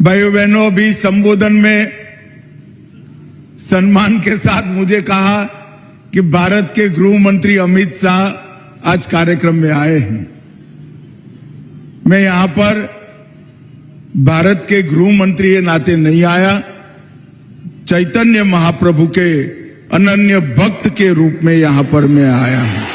भाइयों बहनों, अभी संबोधन में सम्मान के साथ मुझे कहा कि भारत के गृह मंत्री अमित शाह आज कार्यक्रम में आए हैं। मैं यहां पर भारत के गृह मंत्री के नाते नहीं आया, चैतन्य महाप्रभु के अनन्य भक्त के रूप में यहां पर मैं आया हूं।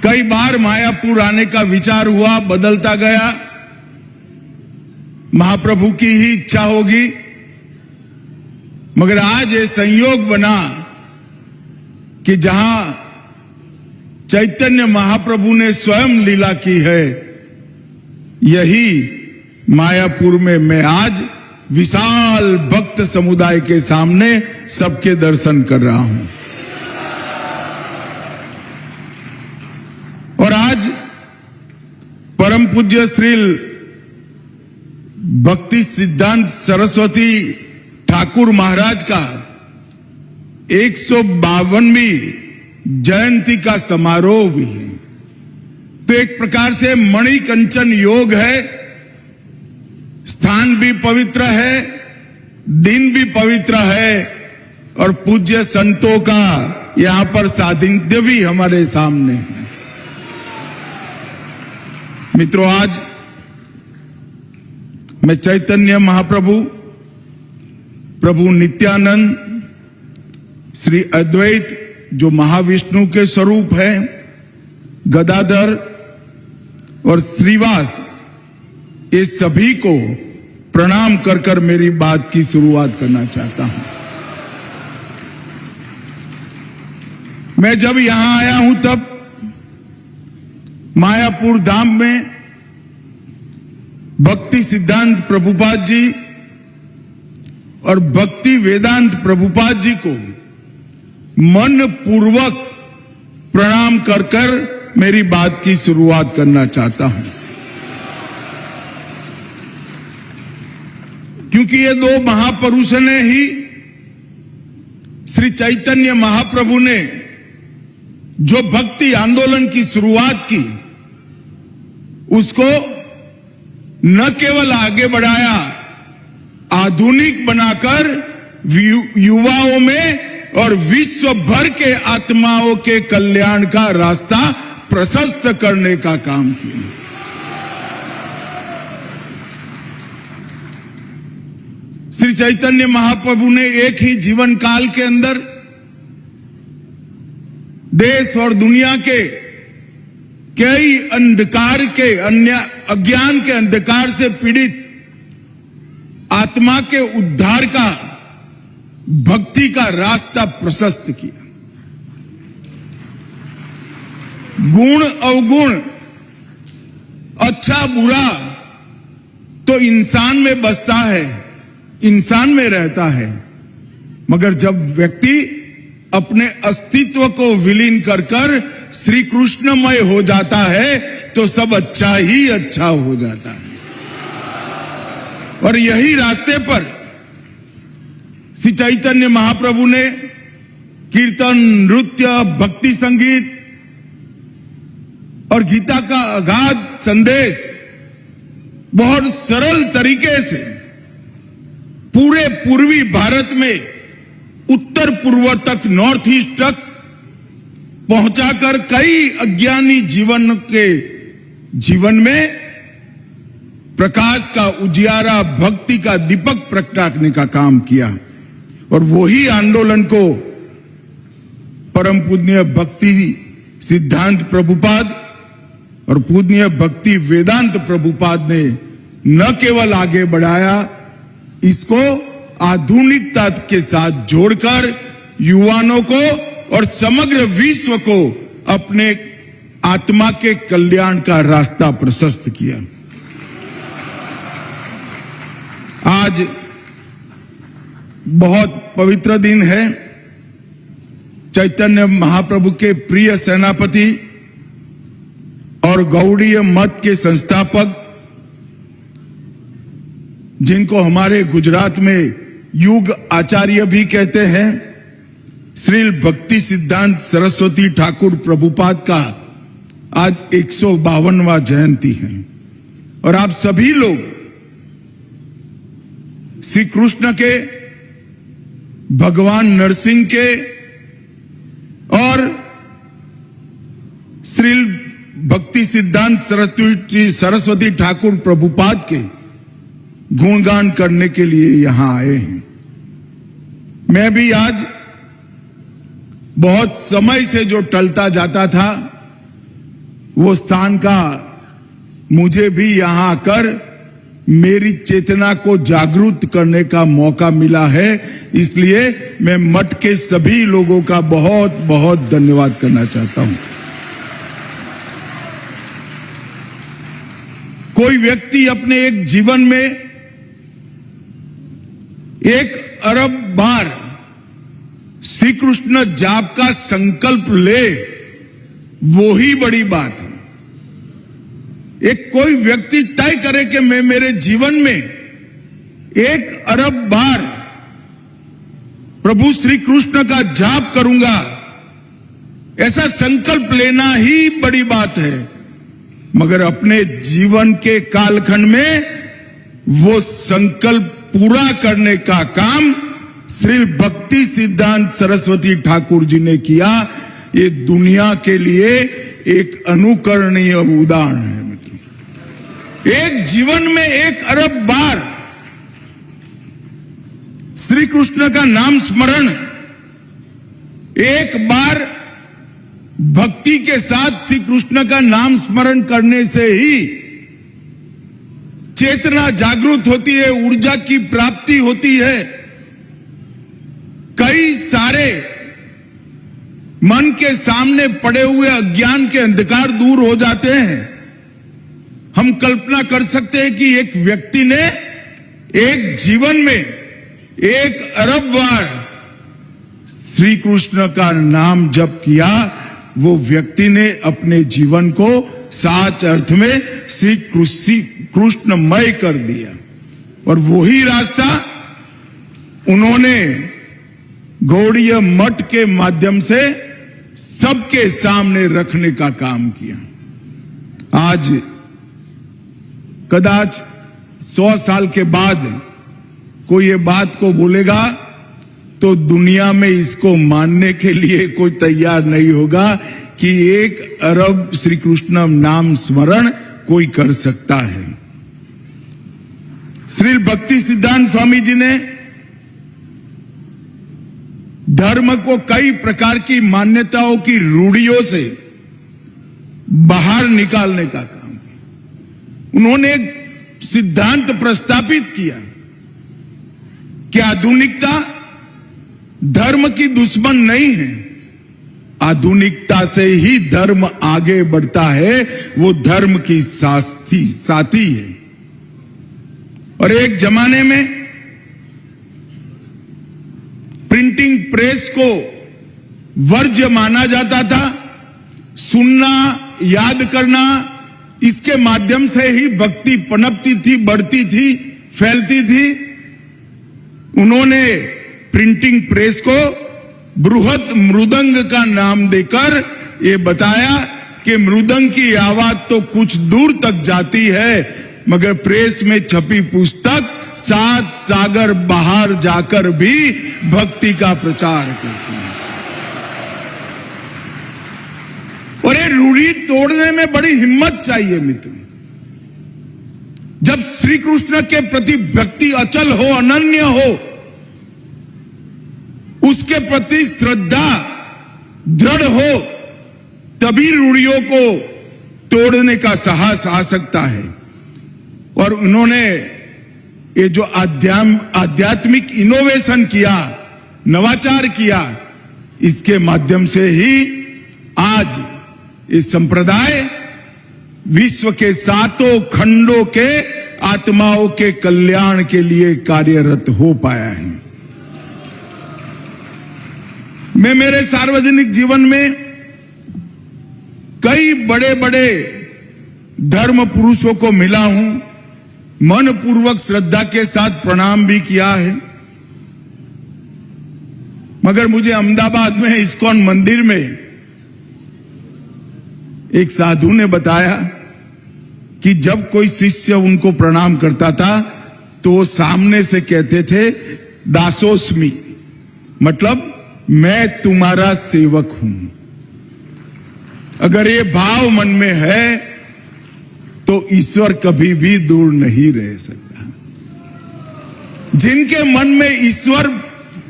कई बार मायापुर आने का विचार हुआ, बदलता गया। महाप्रभु की ही इच्छा होगी, मगर आज ये संयोग बना कि जहां चैतन्य महाप्रभु ने स्वयं लीला की है, यही मायापुर में मैं आज विशाल भक्त समुदाय के सामने सबके दर्शन कर रहा हूं। और आज परम पूज्य श्री भक्ति सिद्धांत सरस्वती ठाकुर महाराज का 152वीं जयंती का समारोह भी है। तो एक प्रकार से मणिकंचन योग है, स्थान भी पवित्र है, दिन भी पवित्र है, और पूज्य संतों का यहां पर सानिध्य भी हमारे सामने है। मित्रों, आज मैं चैतन्य महाप्रभु, प्रभु नित्यानंद, श्री अद्वैत जो महाविष्णु के स्वरूप है, गदाधर और श्रीवास, ये सभी को प्रणाम कर कर मेरी बात की शुरुआत करना चाहता हूं। मैं जब यहां आया हूं तब मायापुर धाम में भक्ति सिद्धांत प्रभुपाद जी और भक्ति वेदांत प्रभुपाद जी को मन पूर्वक प्रणाम कर कर मेरी बात की शुरुआत करना चाहता हूं, क्योंकि ये दो महापुरुष ने ही श्री चैतन्य महाप्रभु ने जो भक्ति आंदोलन की शुरुआत की, उसको न केवल आगे बढ़ाया, आधुनिक बनाकर युवाओं में और विश्व भर के आत्माओं के कल्याण का रास्ता प्रशस्त करने का काम किया। श्री चैतन्य महाप्रभु ने एक ही जीवन काल के अंदर देश और दुनिया के कई अंधकार के अन्य अज्ञान के अंधकार से पीड़ित आत्मा के उद्धार का, भक्ति का रास्ता प्रशस्त किया। गुण अवगुण, अच्छा बुरा तो इंसान में बसता है, इंसान में रहता है, मगर जब व्यक्ति अपने अस्तित्व को विलीन कर कर श्री कृष्णमय हो जाता है तो सब अच्छा ही अच्छा हो जाता है। और यही रास्ते पर श्री चैतन्य महाप्रभु ने कीर्तन, नृत्य, भक्ति संगीत और गीता का अगाध संदेश बहुत सरल तरीके से पूरे पूर्वी भारत में उत्तर पूर्व तक, नॉर्थ ईस्ट तक पहुंचाकर कई अज्ञानी जीवन में प्रकाश का उजियारा, भक्ति का दीपक प्रगटाने का काम किया। और वही आंदोलन को परम पूज्य भक्ति सिद्धांत प्रभुपाद और पूज्य भक्ति वेदांत प्रभुपाद ने न केवल आगे बढ़ाया, इसको आधुनिकता के साथ जोड़कर युवाओं को और समग्र विश्व को अपने आत्मा के कल्याण का रास्ता प्रशस्त किया। आज बहुत पवित्र दिन है। चैतन्य महाप्रभु के प्रिय सेनापति और गौड़ीय मत के संस्थापक, जिनको हमारे गुजरात में युग आचार्य भी कहते हैं, श्री भक्ति सिद्धांत सरस्वती ठाकुर प्रभुपाद का आज 152वां जयंती है और आप सभी लोग श्री कृष्ण के, भगवान नरसिंह के और श्री भक्ति सिद्धांत सरस्वती ठाकुर प्रभुपाद के गुणगान करने के लिए यहां आए हैं। मैं भी आज बहुत समय से जो टलता जाता था वो स्थान का मुझे भी यहां आकर मेरी चेतना को जागरूक करने का मौका मिला है, इसलिए मैं मठ के सभी लोगों का बहुत बहुत धन्यवाद करना चाहता हूं। कोई व्यक्ति अपने एक जीवन में 1 अरब बार श्री कृष्ण जाप का संकल्प ले, वो ही बड़ी बात है। एक कोई व्यक्ति तय करे कि मैं मेरे जीवन में 1 अरब बार प्रभु श्री कृष्ण का जाप करूंगा, ऐसा संकल्प लेना ही बड़ी बात है। मगर अपने जीवन के कालखंड में वो संकल्प पूरा करने का काम श्री भक्ति सिद्धांत सरस्वती ठाकुर जी ने किया। ये दुनिया के लिए एक अनुकरणीय उदाहरण है। एक जीवन में 1 अरब बार श्री कृष्ण का नाम स्मरण, एक बार भक्ति के साथ श्री कृष्ण का नाम स्मरण करने से ही चेतना जागृत होती है, ऊर्जा की प्राप्ति होती है। कई सारे मन के सामने पड़े हुए अज्ञान के अंधकार दूर हो जाते हैं। हम कल्पना कर सकते हैं कि एक व्यक्ति ने एक जीवन में 1 अरब बार श्री कृष्ण का नाम जप किया, वो व्यक्ति ने अपने जीवन को सच अर्थ में श्री कृष्णमय कर दिया। और वही रास्ता उन्होंने गौड़ीय मठ के माध्यम से सबके सामने रखने का काम किया। आज कदाच 100 साल के बाद कोई ये बात को बोलेगा तो दुनिया में इसको मानने के लिए कोई तैयार नहीं होगा कि 1 अरब श्री कृष्ण नाम स्मरण कोई कर सकता है। श्री भक्ति सिद्धांत स्वामी जी ने धर्म को कई प्रकार की मान्यताओं की रूढ़ियों से बाहर निकालने का काम किया। उन्होंने एक सिद्धांत प्रस्तापित किया कि आधुनिकता धर्म की दुश्मन नहीं है, आधुनिकता से ही धर्म आगे बढ़ता है, वो धर्म की साथी है। और एक जमाने में प्रिंटिंग प्रेस को वर्ज्य माना जाता था, सुनना, याद करना, इसके माध्यम से ही भक्ति पनपती थी, बढ़ती थी, फैलती थी। उन्होंने प्रिंटिंग प्रेस को बृहत मृदंग का नाम देकर ये बताया कि मृदंग की आवाज तो कुछ दूर तक जाती है, मगर प्रेस में छपी पुस्तक 7 सागर बाहर जाकर भी भक्ति का प्रचार करती है। और ये रूढ़ी तोड़ने में बड़ी हिम्मत चाहिए मित्र। जब श्री कृष्ण के प्रति भक्ति अचल हो, अनन्य हो, उसके प्रति श्रद्धा दृढ़ हो, तभी रूढ़ियों को तोड़ने का साहस आ सकता है। और उन्होंने ये जो आध्यात्मिक इनोवेशन किया, नवाचार किया, इसके माध्यम से ही आज ये संप्रदाय विश्व के 7 खंडों के आत्माओं के कल्याण के लिए कार्यरत हो पाया है। मैं मेरे सार्वजनिक जीवन में कई बड़े बड़े धर्म पुरुषों को मिला हूं, मन पूर्वक श्रद्धा के साथ प्रणाम भी किया है। मगर मुझे अहमदाबाद में इस्कॉन मंदिर में एक साधु ने बताया कि जब कोई शिष्य उनको प्रणाम करता था तो वो सामने से कहते थे दासोस्मि, मतलब मैं तुम्हारा सेवक हूं। अगर ये भाव मन में है तो ईश्वर कभी भी दूर नहीं रह सकता। जिनके मन में ईश्वर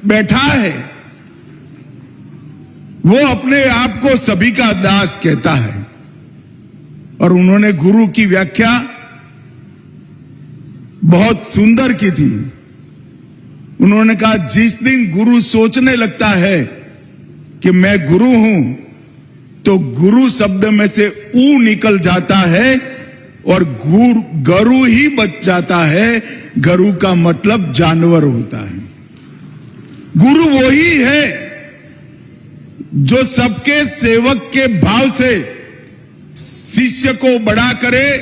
बैठा है वो अपने आप को सभी का दास कहता है। और उन्होंने गुरु की व्याख्या बहुत सुंदर की थी। उन्होंने कहा, जिस दिन गुरु सोचने लगता है कि मैं गुरु हूं, तो गुरु शब्द में से ऊ निकल जाता है और गरु ही बच जाता है। गरु का मतलब जानवर होता है। गुरु वही है जो सबके सेवक के भाव से शिष्य को बड़ा करे,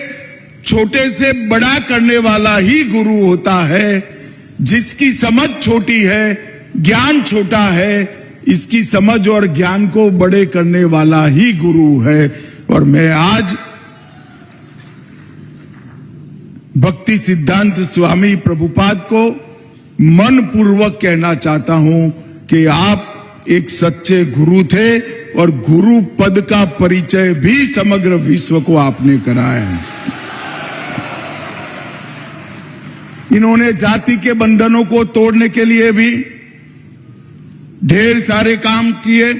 छोटे से बड़ा करने वाला ही गुरु होता है। जिसकी समझ छोटी है, ज्ञान छोटा है, इसकी समझ और ज्ञान को बड़े करने वाला ही गुरु है। और मैं आज भक्ति सिद्धांत स्वामी प्रभुपाद को मनपूर्वक कहना चाहता हूं कि आप एक सच्चे गुरु थे और गुरु पद का परिचय भी समग्र विश्व को आपने कराया है। इन्होंने जाति के बंधनों को तोड़ने के लिए भी ढेर सारे काम किए।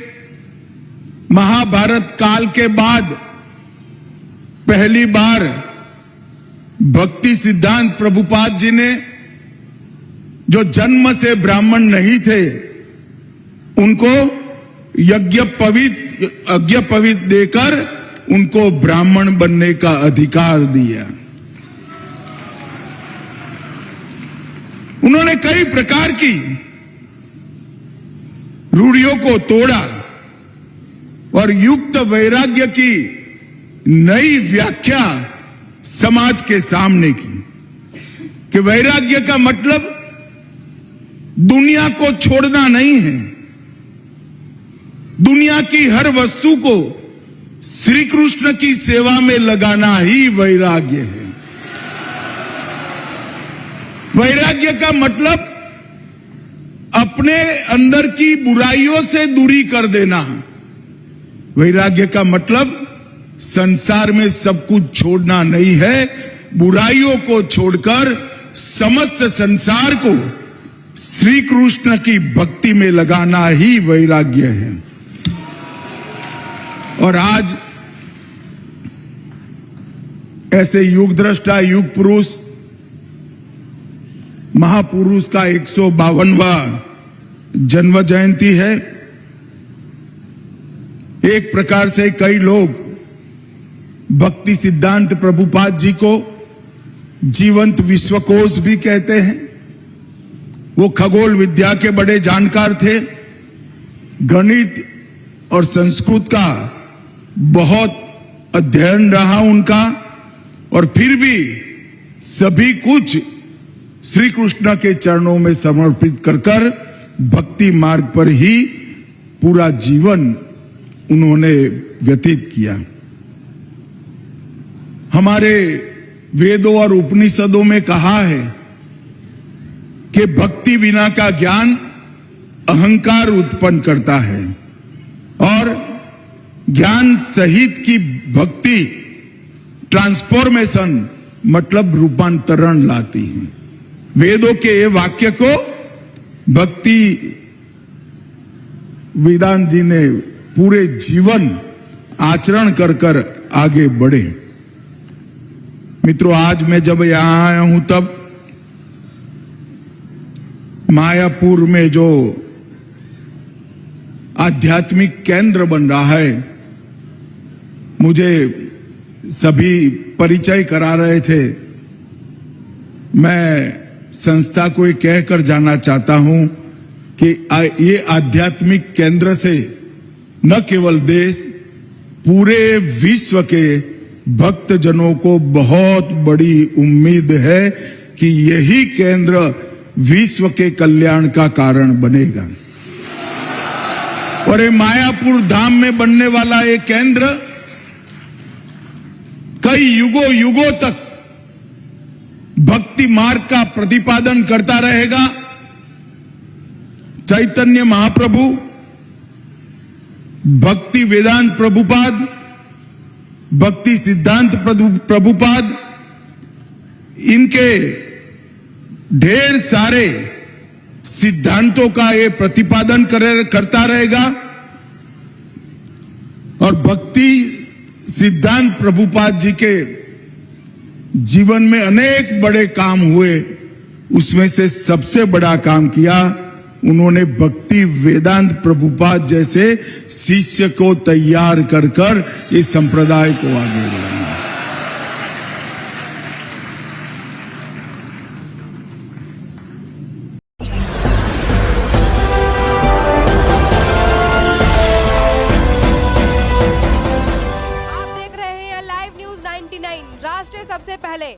महाभारत काल के बाद पहली बार भक्ति सिद्धांत प्रभुपाद जी ने, जो जन्म से ब्राह्मण नहीं थे, उनको यज्ञ पवित देकर उनको ब्राह्मण बनने का अधिकार दिया। उन्होंने कई प्रकार की रूढ़ियों को तोड़ा और युक्त वैराग्य की नई व्याख्या समाज के सामने की कि वैराग्य का मतलब दुनिया को छोड़ना नहीं है। दुनिया की हर वस्तु को श्री कृष्ण की सेवा में लगाना ही वैराग्य है। वैराग्य का मतलब अपने अंदर की बुराइयों से दूरी कर देना। वैराग्य का मतलब संसार में सब कुछ छोड़ना नहीं है, बुराइयों को छोड़कर समस्त संसार को श्री कृष्ण की भक्ति में लगाना ही वैराग्य है। और आज ऐसे युग दृष्टा, युग पुरुष, महापुरुष का 152वां जन्म जयंती है। एक प्रकार से कई लोग भक्ति सिद्धांत प्रभुपाद जी को जीवंत विश्वकोश भी कहते हैं। वो खगोल विद्या के बड़े जानकार थे। गणित और संस्कृत का बहुत अध्ययन रहा उनका, और फिर भी सभी कुछ श्री कृष्ण के चरणों में समर्पित कर भक्ति मार्ग पर ही पूरा जीवन उन्होंने व्यतीत किया। हमारे वेदों और उपनिषदों में कहा है कि भक्ति बिना का ज्ञान अहंकार उत्पन्न करता है और ज्ञान सहित की भक्ति ट्रांसफॉर्मेशन मतलब रूपांतरण लाती है। वेदों के ये वाक्य को भक्ति वेदांत जी ने पूरे जीवन आचरण कर आगे बढ़े। मित्रों, आज मैं जब यहां आया हूं तब मायापुर में जो आध्यात्मिक केंद्र बन रहा है, मुझे सभी परिचय करा रहे थे। मैं संस्था को ये कहकर जाना चाहता हूं कि ये आध्यात्मिक केंद्र से न केवल देश, पूरे विश्व के भक्तजनों को बहुत बड़ी उम्मीद है कि यही केंद्र विश्व के कल्याण का कारण बनेगा। और ये मायापुर धाम में बनने वाला ये केंद्र कई युगों युगों तक भक्ति मार्ग का प्रतिपादन करता रहेगा। चैतन्य महाप्रभु, भक्ति वेदांत प्रभुपाद, भक्ति सिद्धांत प्रभुपाद, इनके ढेर सारे सिद्धांतों का ये प्रतिपादन करता रहेगा। और भक्ति सिद्धांत प्रभुपाद जी के जीवन में अनेक बड़े काम हुए, उसमें से सबसे बड़ा काम किया उन्होंने भक्ति वेदांत प्रभुपाद जैसे शिष्य को तैयार कर इस संप्रदाय को आगे बढ़ाया। आप देख रहे हैं लाइव न्यूज 99, राष्ट्र सबसे पहले।